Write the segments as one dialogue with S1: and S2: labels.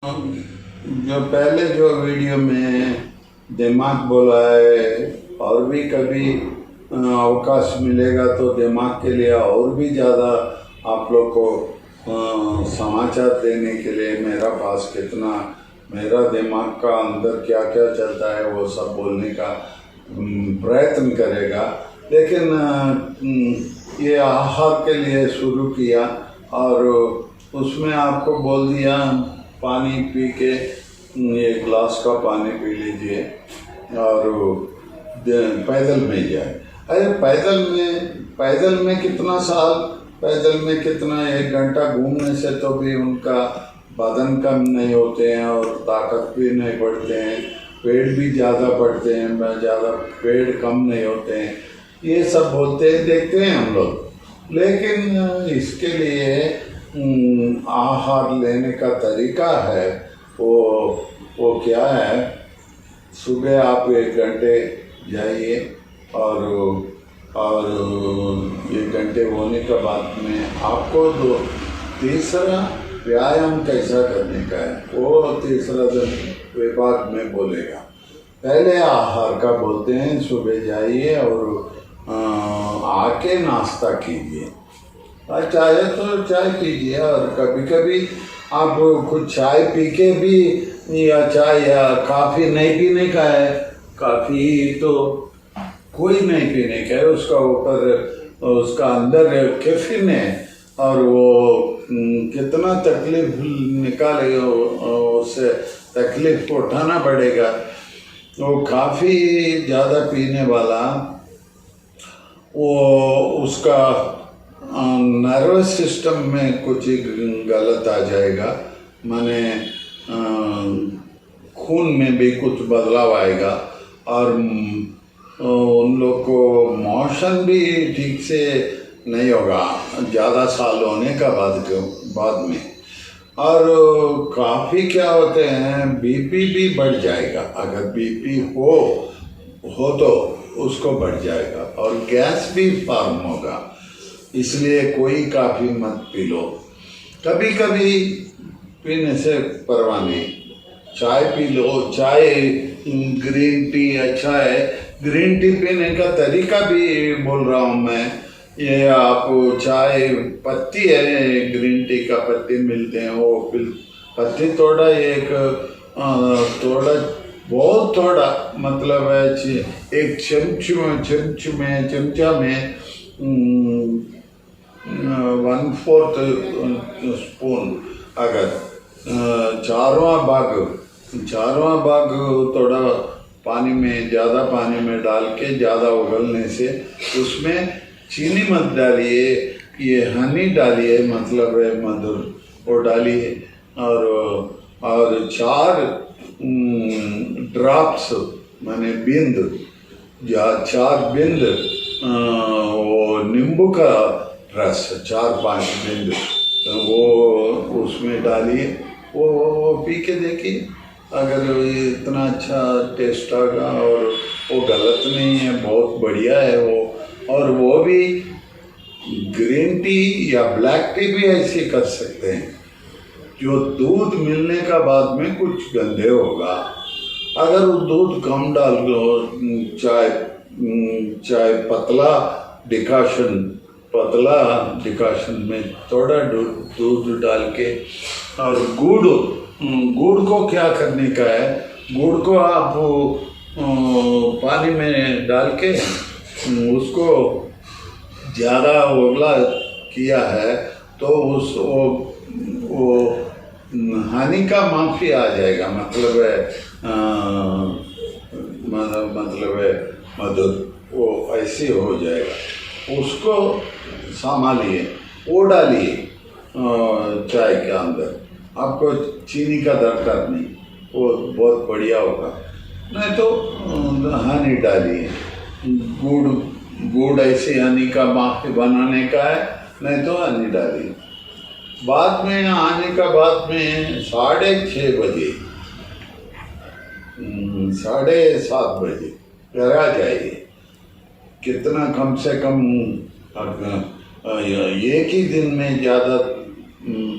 S1: जो पहले जो वीडियो में दिमाग बोला है, और भी कभी अवकाश मिलेगा तो दिमाग के लिए और भी ज़्यादा आप लोग को समाचार देने के लिए मेरा पास कितना मेरा दिमाग का अंदर क्या क्या चलता है वो सब बोलने का प्रयत्न करेगा। लेकिन ये आहार के लिए शुरू किया और उसमें आपको बोल दिया पानी पी के ये ग्लास का पानी पी लीजिए और पैदल में जाए। अरे पैदल में कितना साल, पैदल में कितना 1 घंटा घूमने से तो भी उनका बदन कम नहीं होते हैं और ताकत भी नहीं बढ़ते हैं, पेड़ भी ज़्यादा बढ़ते हैं, ज़्यादा पेड़ कम नहीं होते हैं, ये सब बोलते हैं, देखते हैं हम लोग। लेकिन इसके लिए आहार लेने का तरीका है वो क्या है। सुबह आप 1 घंटे जाइए और 1 घंटे होने के बाद में आपको तीसरा व्यायाम कैसा करने का है वो तीसरा दिन विभाग में बोलेगा। पहले आहार का बोलते हैं सुबह जाइए और आके नाश्ता कीजिए, चाहे तो चाय पीजिए और कभी कभी आप कुछ चाय पी के भी या चाय या काफ़ी नहीं पीने का है, काफ़ी तो कोई नहीं पीने का है, उसका ऊपर उसका अंदर कैफीन है और वो कितना तकलीफ निकालेगा, उससे तकलीफ को उठाना पड़ेगा। वो काफ़ी ज़्यादा पीने वाला वो उसका नर्वस सिस्टम में कुछ गलत आ जाएगा, माने खून में भी कुछ बदलाव आएगा और उन लोग को मोशन भी ठीक से नहीं होगा ज़्यादा साल होने का बाद में। और काफ़ी क्या होते हैं, बीपी भी बढ़ जाएगा, अगर बीपी हो तो उसको बढ़ जाएगा और गैस भी फॉर्म होगा, इसलिए कोई काफ़ी मत पी लो। कभी कभी पीने से परवाह नहीं, चाय पी लो, चाय ग्रीन टी अच्छा है। ग्रीन टी पीने का तरीका भी बोल रहा हूँ मैं, ये आप चाय पत्ती है, ग्रीन टी का पत्ती मिलते हैं, वो पत्ती थोड़ा थोड़ा बहुत थोड़ा मतलब है एक चमचा में 1/4 स्पून, अगर चारवां भाग थोड़ा पानी में, ज़्यादा पानी में डाल के ज़्यादा उबलने से उसमें चीनी मत डालिए, ये हनी डालिए, मतलब है मधुर, वो डालिए और 4 ड्रॉप्स माने बिंद या 4 बिंद वो नींबू का रस 4-5 बिंद वो उसमें डालिए, वो पी के देखिए, अगर इतना अच्छा टेस्ट आएगा और वो गलत नहीं है, बहुत बढ़िया है वो। और वो भी ग्रीन टी या ब्लैक टी भी ऐसे कर सकते हैं, जो दूध मिलने का बाद में कुछ गंदे होगा, अगर वो दूध कम डाल लो, चाहे पतला डिकाशन में थोड़ा दूध डाल के, और गुड़ को क्या करने का है, गुड़ को आप पानी में डाल के उसको ज़्यादा उबला किया है तो वो हानि का माफी आ जाएगा, मतलब है मधुर, वो ऐसे हो जाएगा, उसको संभालिए, वो डालिए चाय के अंदर, आपको चीनी का दरकार नहीं, वो बहुत बढ़िया होगा। नहीं तो हनी डालिए, गुड़ ऐसे हनी का माफी बनाने का है, नहीं तो हनी डालिए। बाद में आने का बाद में 6:30 बजे 7:30 बजे घर आ जाइए। कितना कम से कम एक ही दिन में ज़्यादा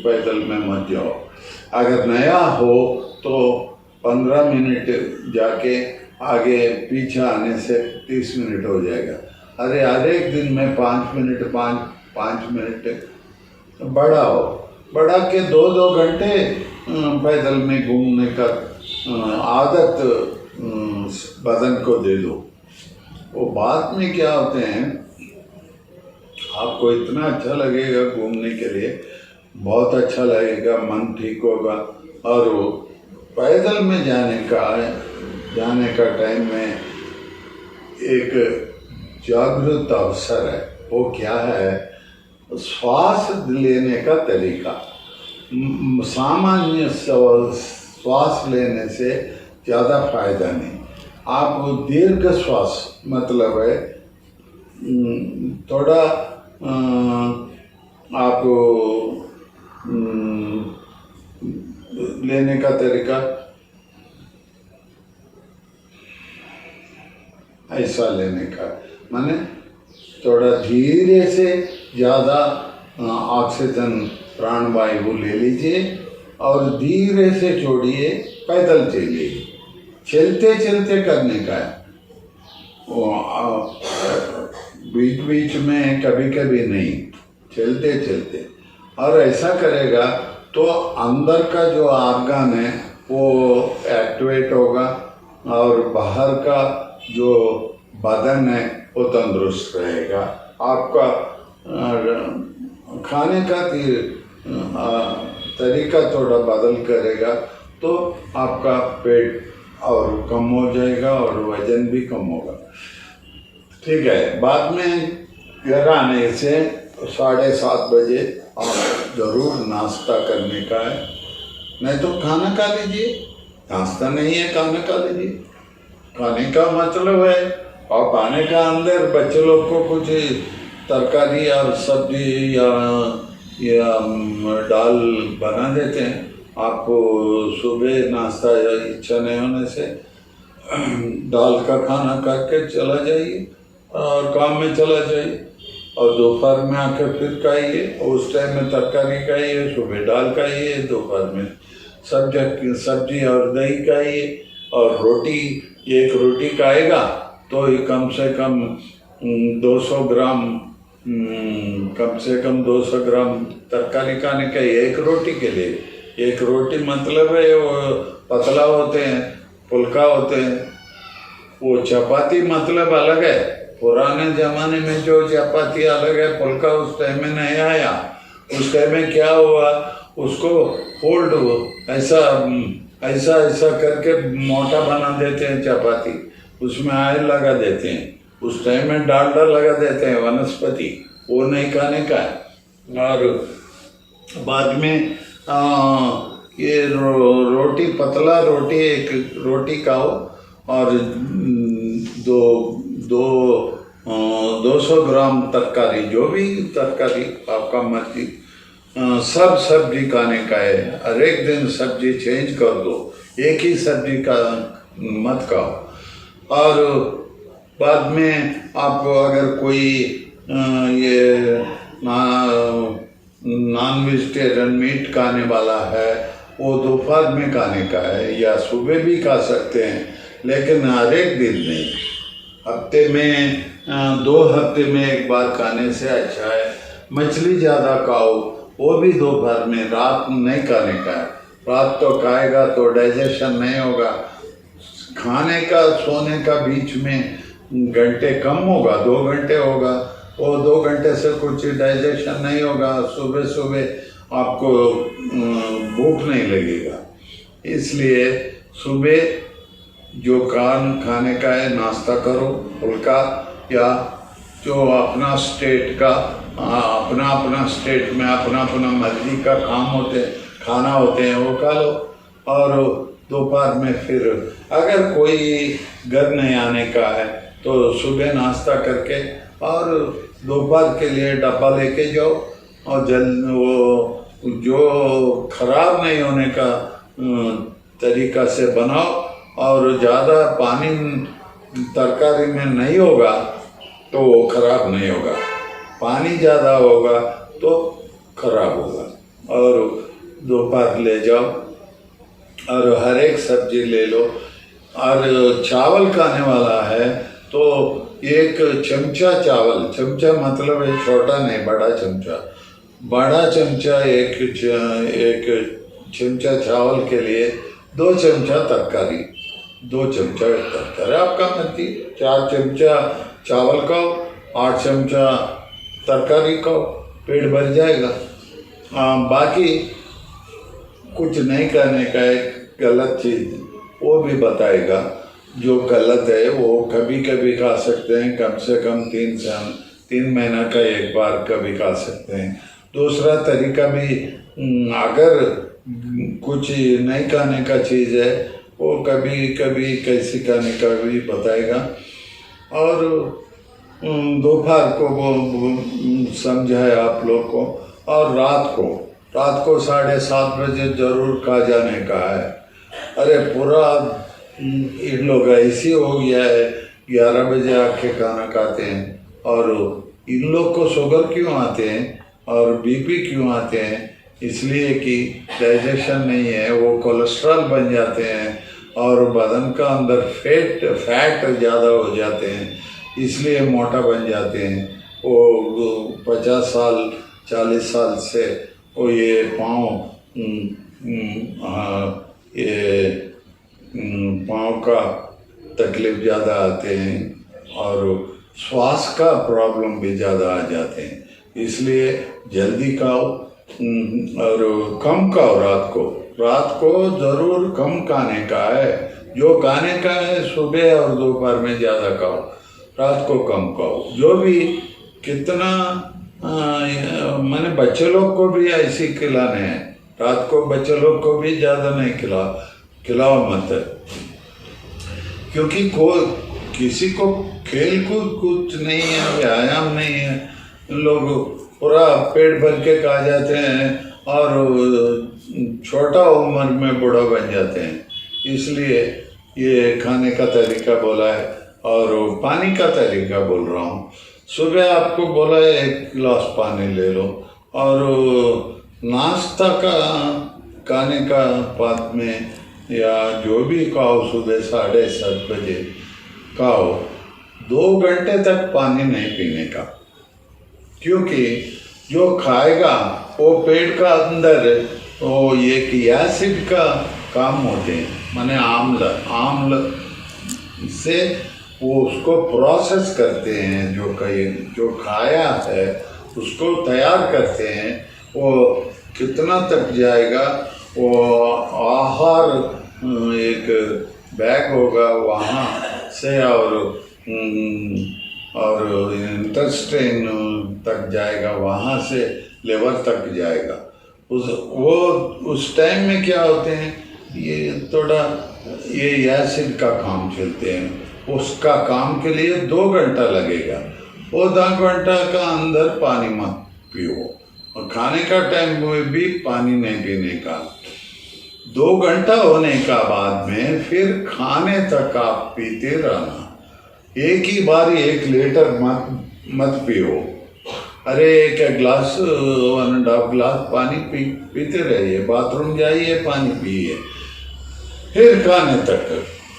S1: पैदल में मत जाओ, अगर नया हो तो 15 मिनट जाके आगे पीछे आने से 30 मिनट हो जाएगा। अरे हर एक दिन में 5 मिनट 5 मिनट बढ़ा के 2-2 घंटे पैदल में घूमने का आदत बदन को दे दो। वो बाद में क्या होते हैं, आपको इतना अच्छा लगेगा घूमने के लिए, बहुत अच्छा लगेगा, मन ठीक होगा। और वो पैदल में जाने का टाइम में एक जागृत अवसर है। वो क्या है, श्वास लेने का तरीका। सामान्य श्वास लेने से ज़्यादा फायदा नहीं। आप दीर्घ श्वास मतलब है थोड़ा आप लेने का तरीका ऐसा लेने का, माने थोड़ा धीरे से ज़्यादा ऑक्सीजन प्राणवायु ले लीजिए और धीरे से छोड़िए, पैदल चलिए। चलते चलते करने का है, बीच बीच में कभी कभी नहीं, चलते चलते। और ऐसा करेगा तो अंदर का जो ऑर्गन है वो एक्टिवेट होगा और बाहर का जो बदन है वो तंदुरुस्त रहेगा। आपका खाने का तरीका थोड़ा बदल करेगा तो आपका पेट और कम हो जाएगा और वजन भी कम होगा। ठीक है, बाद में घर आने से 7:30 बजे आप ज़रूर नाश्ता करने का है, नहीं तो खाना खा लीजिए। नाश्ता नहीं है, खाना खा लीजिए। खाने का मतलब है आप आने का अंदर बच्चे लोग को कुछ तरकारी और सब्जी या दाल बना देते हैं। आपको सुबह नाश्ता या इच्छा नहीं होने से दाल का खाना करके चला जाइए और काम में चला जाइए, और दोपहर में आके फिर खाइए। उस टाइम में तरकारी खाइए, सुबह दाल खाइए, दोपहर में सब्जी और दही खाइए, और रोटी, एक रोटी खाएगा तो कम से कम 200 ग्राम तरकारी खाने का, एक रोटी के लिए। एक रोटी मतलब है वो पतला होते हैं, फुल्का होते हैं। वो चपाती मतलब अलग है। पुराने ज़माने में जो चपाती अलग है, फुल्का उस टाइम में नहीं आया। उस टाइम में क्या हुआ, उसको फोल्ड ऐसा करके मोटा बना देते हैं चपाती, उसमें आयल लगा देते हैं। उस टाइम में डालडा लगा देते हैं, वनस्पति, वो नहीं खाने का है। और बाद में ये रोटी, पतला रोटी, एक रोटी खाओ और 200 ग्राम तरकारी, जो भी तरकारी आपका मर्जी, सब सब्जी खाने का है। हर एक दिन सब्जी चेंज कर दो, एक ही सब्जी का मत खाओ। और बाद में आप अगर कोई ये नॉन वेजिटेरियन मीट खाने वाला है, वो दोपहर में खाने का है या सुबह भी खा सकते हैं, लेकिन हर एक दिन नहीं। हफ्ते में 2 हफ्ते में एक बार खाने से अच्छा है। मछली ज़्यादा खाओ, वो भी दोपहर में, रात नहीं खाने का है। रात तो खाएगा तो डाइजेशन नहीं होगा। खाने का सोने का बीच में घंटे कम होगा, 2 घंटे होगा। वो 2 घंटे से कुछ डाइजेशन नहीं होगा। सुबह सुबह आपको भूख नहीं लगेगा। इसलिए सुबह जो खाने का है नाश्ता करो, फुल्का, या जो अपना स्टेट का अपना स्टेट में अपना मर्जी का खाना होते हैं वो खा लो। और दोपहर में फिर अगर कोई घर नहीं आने का है तो सुबह नाश्ता करके और दोपहर के लिए डब्बा लेके जाओ, और वो जो खराब नहीं होने का तरीका से बनाओ। और ज़्यादा पानी तरकारी में नहीं होगा तो वो खराब नहीं होगा, पानी ज़्यादा होगा तो खराब होगा। और दोपहर ले जाओ और हर एक सब्जी ले लो। और चावल खाने वाला है तो एक चमचा चावल, चमचा मतलब है छोटा नहीं, बड़ा चमचा, बड़ा चमचा एक चमचा चावल के लिए 2 चमचा तरकारी, 2 चमचा तरकारी आपका मर्जी। 4 चमचा चावल खाओ, 8 चमचा तरकारी खाओ, पेट भर जाएगा। बाकी कुछ नहीं करने का एक गलत चीज़ वो भी बताएगा, जो गलत है वो कभी कभी खा सकते हैं, कम से कम 3 महीना का एक बार कभी खा सकते हैं। दूसरा तरीका भी, अगर कुछ नहीं खाने का चीज़ है वो कभी कभी कैसे खाने का भी बताएगा। और दोपहर को वो समझाए आप लोग को। और रात को 7:30 बजे ज़रूर खा जाने का है। अरे पूरा इन लोग ऐसी हो गया है 11 बजे आके खाना खाते हैं। और इन लोग को शुगर क्यों आते हैं और बीपी क्यों आते हैं? इसलिए कि डाइजेशन नहीं है, वो कोलेस्ट्रॉल बन जाते हैं और बदन का अंदर फैट ज़्यादा हो जाते हैं, इसलिए मोटा बन जाते हैं। वो 50 साल 40 साल से वो ये पाँव का तकलीफ ज़्यादा आते हैं और श्वास का प्रॉब्लम भी ज़्यादा आ जाते हैं। इसलिए जल्दी खाओ और कम खाओ। रात को ज़रूर कम खाने का है। जो खाने का है सुबह और दोपहर में ज़्यादा खाओ, रात को कम खाओ। जो भी कितना मैंने बच्चे लोग को भी ऐसे खिलाने हैं। रात को बच्चे लोग को भी ज़्यादा नहीं खिलाओ मत, क्योंकि किसी को खेल कूद कुछ नहीं है, व्यायाम नहीं है, लोग पूरा पेट भर के खा जाते हैं और छोटा उम्र में बूढ़ा बन जाते हैं। इसलिए ये खाने का तरीका बोला है। और पानी का तरीका बोल रहा हूँ। सुबह आपको बोला है 1 गिलास पानी ले लो और नाश्ता का खाने का बाद में या जो भी खाओ सुबह 7:30 बजे खाओ, 2 घंटे तक पानी नहीं पीने का, क्योंकि जो खाएगा वो पेट का अंदर वो एक एसिड का काम होते हैं, माने आम्ल से वो उसको प्रोसेस करते हैं। जो खाया है उसको तैयार करते हैं। वो कितना तक जाएगा, वो आहार एक बैग होगा वहाँ से और इंटेस्टाइन तक जाएगा, वहाँ से लिवर तक जाएगा। उस टाइम में क्या होते हैं, ये एसिड का काम चलते हैं। उसका काम के लिए 2 घंटा लगेगा। वो 2 घंटा का अंदर पानी मत पियो और खाने का टाइम में भी पानी नहीं पीने का। 2 घंटा होने का बाद में फिर खाने तक आप पीते रहना। एक ही बारी 1 लीटर मत पियो। अरे 1 गिलास 1.5 गिलास पानी पीते रहिए, बाथरूम जाइए पानी पिए, फिर खाने तक,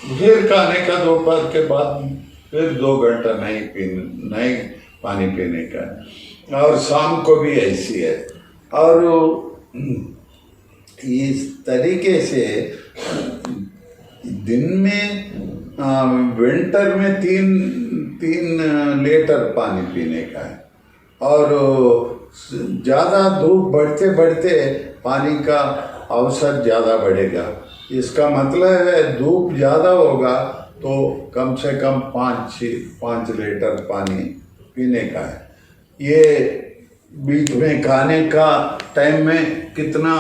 S1: फिर खाने का दोपहर के बाद फिर 2 घंटा नहीं पानी पीने का। और शाम को भी ऐसी है। और इस तरीके से दिन में विंटर में 3 लीटर पानी पीने का है। और ज़्यादा धूप बढ़ते पानी का अवसर ज़्यादा बढ़ेगा। इसका मतलब है धूप ज़्यादा होगा तो कम से कम 5 लीटर पानी पीने का है। ये बीच में खाने का टाइम में कितना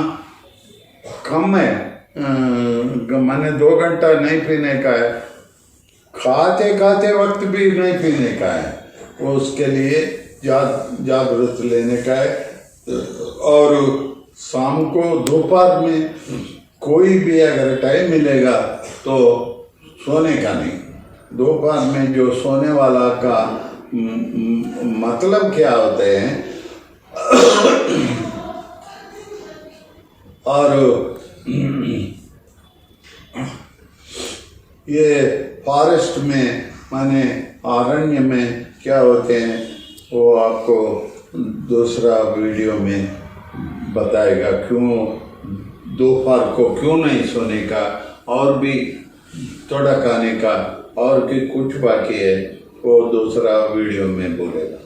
S1: कम है, मैंने 2 घंटा नहीं पीने का है, खाते वक्त भी नहीं पीने का है। उसके लिए जागरूक लेने का है। और शाम को दोपहर में कोई भी अगर टाइम मिलेगा तो सोने का नहीं। दोपहर में जो सोने वाला का मतलब क्या होते हैं और ये फॉरेस्ट में माने अरण्य में क्या होते हैं वो आपको दूसरा वीडियो में बताएगा। क्यों दोपहर को क्यों नहीं सोने का, और भी थोड़ा खाने का, और भी कुछ बाकी है वो दूसरा वीडियो में बोलेगा।